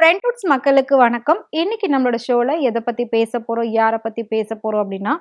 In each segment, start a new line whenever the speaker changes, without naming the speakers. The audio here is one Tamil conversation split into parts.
ஃப்ரெண்ட்வுட்ஸ் மக்களுக்கு வணக்கம். இன்னைக்கு நம்மளோட ஷோல எதை பத்தி பேச போறோம், யாரை பத்தி பேச போறோம் அப்படின்னா,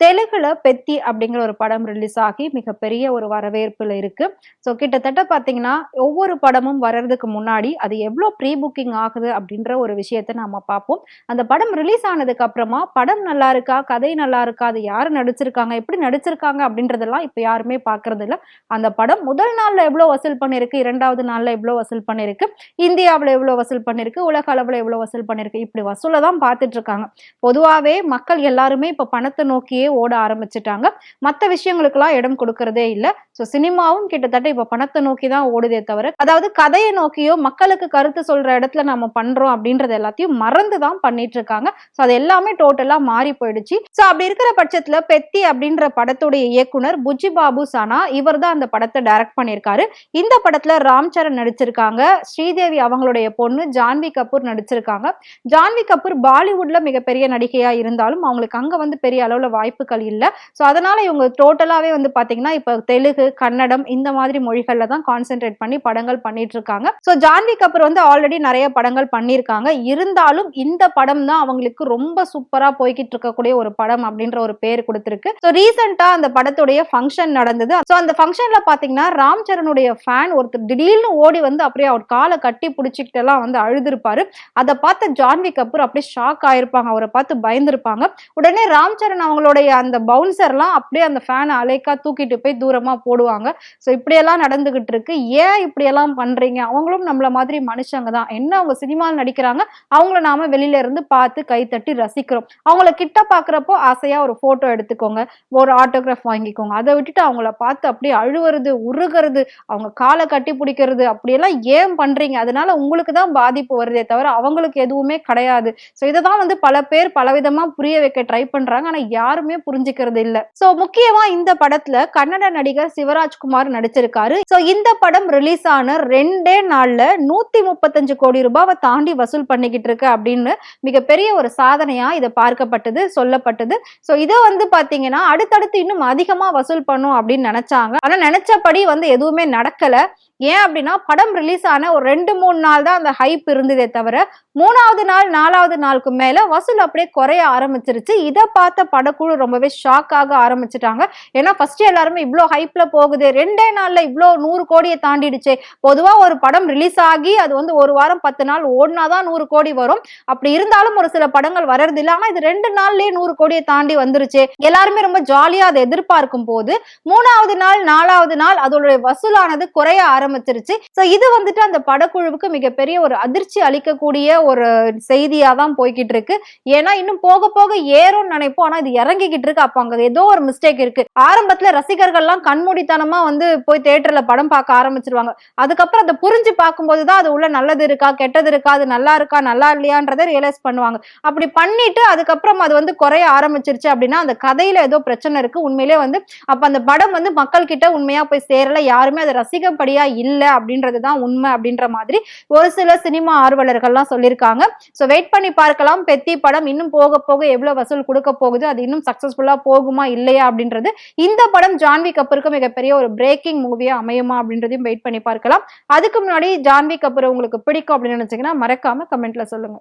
தெலுங்குல பெத்தி அப்படிங்கிற ஒரு படம் ரிலீஸ் ஆகி மிகப்பெரிய ஒரு வரவேற்புல இருக்கு. ஸோ கிட்டத்தட்ட பார்த்தீங்கன்னா, ஒவ்வொரு படமும் வர்றதுக்கு முன்னாடி அது எவ்வளோ ப்ரீ புக்கிங் ஆகுது அப்படின்ற ஒரு விஷயத்த நாம பார்ப்போம். அந்த படம் ரிலீஸ் ஆனதுக்கு அப்புறமா படம் நல்லா இருக்கா, கதை நல்லா இருக்கா, அது யாரு நடிச்சிருக்காங்க, எப்படி நடிச்சிருக்காங்க அப்படின்றதெல்லாம் இப்ப யாருமே பார்க்கறது இல்ல. அந்த படம் முதல் நாள்ல எவ்வளோ வசூல் பண்ணிருக்கு, 2வது நாள்ல எவ்வளோ வசூல் பண்ணிருக்கு, இந்தியாவுல எவ்வளோ வசூல் பண்ணிருக்கு, உலக அளவுல எவ்வளோ வசூல் பண்ணிருக்கு, இப்படி வசூல தான் பார்த்துட்டு இருக்காங்க. பொதுவாவே மக்கள் எல்லாருமே இப்ப பணத்தை நோக்கியே ஓட ஆரம்பிச்சுட்டாங்க. மத்த விஷயங்களுக்கெல்லாம் இடம் கொடுக்கறதே இல்ல. சோ சினிமாவும் கிட்டத்தட்ட இப்ப பணத்தை நோக்கி தான் ஓடுதே தவிர, அதாவது கதையை நோக்கியோ மக்களுக்கு கருத்து சொல்ற இடத்துல நம்ம பண்றோம் அப்படின்றது எல்லாத்தையும் மறந்து தான் பண்ணிட்டு இருக்காங்க. சோ அது எல்லாமே டோட்டலா மாறி போயிடுச்சு. சோ அப்படி இருக்கிற பட்சத்துல பெத்தி அப்படின்ற படத்துடைய இயக்குனர் புஜ்ஜி பாபு சானா இவர் தான் அந்த படத்தை டைரக்ட் பண்ணியிருக்காரு. இந்த படத்துல ராம் சரண் நடிச்சிருக்காங்க. ஸ்ரீதேவி அவங்களுடைய பொண்ணு ஜான்வி கபூர் நடிச்சிருக்காங்க. ஜான்வி கபூர் பாலிவுட்ல மிகப்பெரிய நடிகையா இருந்தாலும் அவங்களுக்கு அங்க வந்து பெரிய அளவுல வாய்ப்புகள் இல்ல. சோ அதனால இவங்க டோட்டலாவே வந்து பாத்தீங்கன்னா இப்ப தெலுங்கு, கன்னடம் இந்த மாதிரி மொழிகள்ல தான் கான்சென்ட்ரேட் பண்ணி படங்கள் பண்ணிட்டு இருக்காங்க. சோ ஜான்வி கபூர் வந்து ஆல்ரெடி நிறைய படங்கள் பண்ணியிருக்காங்க. இருந்தாலும் இந்த படம் தான் அவங்களுக்கு ரொம்ப சூப்பரா போய்கிட்டு இருக்கக்கூடிய ஒரு படம் அப்படின்ற ஒரு பேர் கொடுத்திருக்கு. சோ ரீசெண்டா அந்த படத்துடைய ஃபங்க்ஷன் நடந்தது. சோ அந்த ஃபங்க்ஷன்ல பாத்தீங்கன்னா ராம் சரணுடைய ஃபேன் ஒருத்தர் திடீர்னு ஓடி வந்து அப்படியே அவர் காலை கட்டி பிடிச்சிக்கிட்டு எல்லாம் வந்து அழுதுருப்பாரு. அதை பார்த்த ஜான்வி கபூர் அப்படியே ஷாக் ஆயிருப்பாங்க. அவரை பார்த்து பயந்துருப்பாங்க. உடனே ராம் சரண் அவங்களுடைய அந்த பவுன்சர்லாம் அப்படியே அந்த ஃபேனை அலைக்கா தூக்கிட்டு போய் தூரமா போடுவாங்க. சோ இப்படியெல்லாம் நடந்துகிட்டு இருக்கு. ஏன் இப்படியெல்லாம் பண்றீங்க? அவங்களும் நம்மள மாதிரி மனுஷங்க தான். என்ன அவங்க சினிமாவில் நடிக்கிறாங்க, அவங்கள நாம வெளியில இருந்து பார்த்து கைத்தட்டி ரசிக்கிறோம். அவங்கள கிட்ட பாக்குறப்போ ஆசையா ஒரு போட்டோ எடுத்துக்கோங்க, ஒரு ஆட்டோகிராஃப் வாங்கிக்கோங்க. அதை விட்டுட்டு அவங்கள பார்த்து அப்படியே அழுவுறது, உருகிறது, அவங்க காலை கட்டி பிடிக்கிறது, அப்படியெல்லாம் ஏன் பண்றீங்க? அதனால உங்களுக்கு தான் பாதிப்பு வருதே தவிர அவங்களுக்கு எதுவுமே கிடையாது. சோ இதைதான் வந்து பல பேர் பலவிதமா புரிய வைக்க ட்ரை பண்றாங்க. ஆனா யாருமே புரிஞ்சுக்கிறது இல்ல. சோ முக்கியமா இந்த படத்துல கன்னட நடிகர் சிவராஜ்குமார் நடிச்சிருக்காரு. சோ இந்த படம் ரிலீஸ் ஆன 2 நாள்ல 135 கோடி ரூபாவை தாண்டி வசூல் பண்ணிக்கிட்டு இருக்கு அப்படின்னு மிகப்பெரிய ஒரு சாதனையா இதை பார்க்கப்பட்டது, சொல்லப்பட்டது. சோ இதை வந்து பாத்தீங்கன்னா அடுத்தடுத்து இன்னும் அதிகமா வசூல் பண்ணும் அப்படின்னு நினைச்சாங்க. ஆனா நினைச்சபடி வந்து எதுவுமே நடக்கல. ஏன் அப்படின்னா படம் ரிலீஸ் ஆன ஒரு 2-3 நாள் தான் அந்த ஹைப் இருந்ததே தவிர 3வது நாள் 4வது நாளுக்கு மேல வசூல் அப்படியே குறைய ஆரம்பிச்சிருச்சு. இதை பார்த்த படக்குழு ரொம்பவே ஷாக் ஆக ஆரம்பிச்சுட்டாங்க. ஏன்னா ஃபர்ஸ்ட் எல்லாருமே இவ்வளோ ஹைப்ல போகுது, 2 நாள்ல இவ்வளோ 100 கோடியை தாண்டிடுச்சு. பொதுவா ஒரு படம் ரிலீஸ் ஆகி அது வந்து 1 வாரம் 10 நாள் ஓடினாதான் 100 கோடி வரும். அப்படி இருந்தாலும் ஒரு சில படங்கள் வர்றது இல்லை. ஆனா இது 2 நாள்லயே 100 கோடியை தாண்டி வந்துருச்சு. எல்லாருமே ரொம்ப ஜாலியா அதை எதிர்பார்க்கும் போது 3வது நாள் 4வது நாள் அதோட வசூலானது குறைய ஆரம்பிச்சிருச்சு. சோ இது வந்துட்டு அந்த படக்குழுவுக்கு மிகப்பெரிய ஒரு அதிர்ச்சி அளிக்கக்கூடிய ஒரு செய்தியா தான் போய்கிட்டு இருக்கு. ஏன்னா இன்னும் போக போக ஏறும்னு நினைப்போம். ஆனா இது இறங்கிக்கிட்டு இருக்கு. அப்ப அங்க ஏதோ ஒரு மிஸ்டேக் இருக்கு. ஆரம்பத்துல ரசிகர்கள் எல்லாம் கண்மூடித்தனமா வந்து போய் தியேட்டர்ல படம் பார்க்க ஆரம்பிச்சிருவாங்க. அதுக்கப்புறம் அதை புரிஞ்சு பார்க்கும்போதுதான் அது உள்ள நல்லது இருக்கா, கெட்டது இருக்கா, அது நல்லா இருக்கா, நல்லா இல்லையான்றதை ரியலைஸ் பண்ணுவாங்க. அப்படி பண்ணிட்டு அதுக்கப்புறம் அது வந்து குறைய ஆரம்பிச்சிருச்சு அப்படின்னா அந்த கதையில ஏதோ பிரச்சனை இருக்கு. உண்மையிலே வந்து அப்ப அந்த படம் வந்து மக்கள் கிட்ட உண்மையா போய் சேரல, யாருமே அதை ரசிக்கப்படியா இல்ல அப்படின்றதுதான் உண்மை அப்படின்ற மாதிரி ஒரு சில சினிமா ஆர்வலர்கள்லாம் சொல்லியிருக்காங்க. சோ வெயிட் பண்ணி பார்க்கலாம். பெத்தி படம் இன்னும் போக போக எவ்வளவு வசூல் கொடுக்க போகுது, அது இன்னும் சக்சஸ்ஃபுல்லா போகுமா இல்லையா அப்படின்றது, இந்த படம் ஜான்வி கபூருக்கு மிகப்பெரிய ஒரு பிரேக்கிங் மூவியா அமையுமா அப்படின்றதையும் வெயிட் பண்ணி பார்க்கலாம். அதுக்கு முன்னாடி ஜான்வி கபூர் உங்களுக்கு பிடிக்கும் அப்படின்னு நினைச்சீங்கன்னா மறக்காம கமெண்ட்ல சொல்லுங்க.